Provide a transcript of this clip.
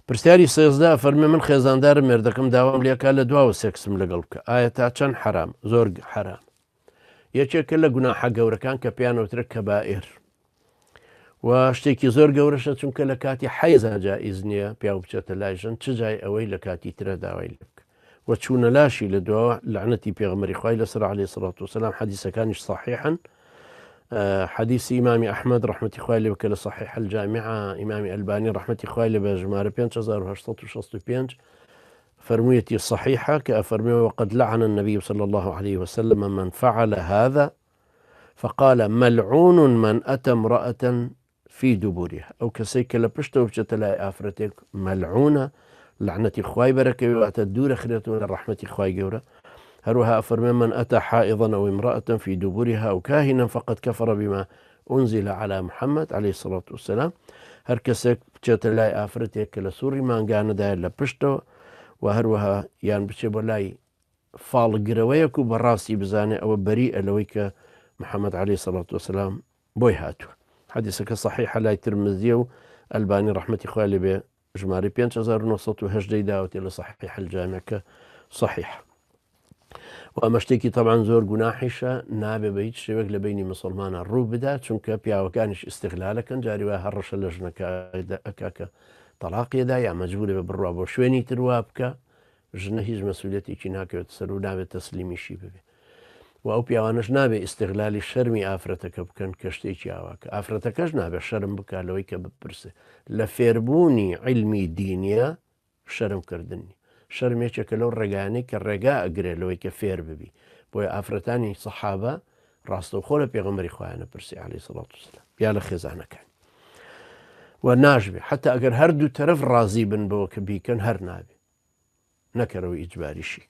پرسیاری سێزدا فەرمێ من خێزاندارم مێردەکەم داوام لێکا لە دواوە سێکسم لەگەڵ بکە ئایا تا چەند حرام زۆر حرام یەکێکە لە گوناحە گەورەکان کە پێیانەوترە کەبائر و شتێکی زۆر گەورەشە چونکە لە کاتی حەیزا جائز نییە پیا بچێتە لای ژن چ جای ئەوەی لە کاتی ترە داوای لێ بکە و چوونە لاشی لە دواوە لعنەتی پێغەمبەری خوای لەسەر عەلەیهی سەڵات وسەلام حەدیثەکانیش صحیحن حديث إمام أحمد رحمة خوالي وكل صحيح الجامعة إمام ألباني رحمة خوالي بجمارة بينج 1865 فرميتي الصحيحة كأفرمي وقد لعن النبي صلى الله عليه وسلم من فعل هذا فقال ملعون من أتى امرأة في دبورها أو كسيك لبشته وشتلا آفرتك ملعونة لعنة خواي بركة وأتدور خيرته رحمة خواي جورة هروها أفرمي من أتى حائضا أو امرأة في دبرها أو كاهنا فقد كفر بما أنزل على محمد عليه الصلاة والسلام هركسك بتلاي آفرتك لسوري ما كان داير لبشته وهروها يعني بتشي بلاي فال قرويك وبراسي بزاني أو بريئة لويك محمد عليه الصلاة والسلام بوي هاتو حديثك صحيح لا ترمزي الباني رحمة خوالي بجماري 5908 داوتي لصحيح الجامع صحيح وأما شتێکی طبعا زۆر گوناحیشە نابێ بە هیچ شێوەیەک لە بینی مسلمانە ڕوو بدات چونکە پیاوەکانیش استیغلالەکەن جاری وای هەڕەشە لە ژنەکە ئەکاکە تەلاقیەدا یا مەجبورێ بە بڕوا بۆ شوێنی تروا بکە ژنە هیچ مەسئولیەتێکی ناکەوێت سەر و نابێت تەسلیمیشی ببێ و ئەو پیاوانش نابێ ئیستیغلالی شەرمی ئافرەتەکە بکەن کە شتێکی ئاواکە ئافرەتەکەش نابێ شەرم بکە لەوەی کە بپرسێ لە فێربوونی عیلمی دینیە شەرمکردنی شەرمێکێکە لەو ڕێگانەی کە ڕێگا ئەگرێت لەوەی کە فێر ببی بۆیە ئافرەتانی سەحابە ڕاستەوخۆ لە پێغەمبەری خوایانە پرسی عەلەیهی سەڵات وسەلام یا لە خێزانەکان و ناژبێ حتا ئەگەر هەردوو تەرەف ڕازی بن بەوە کە بیکەن هەر نابێ نەکەرەوە ئیجباریشی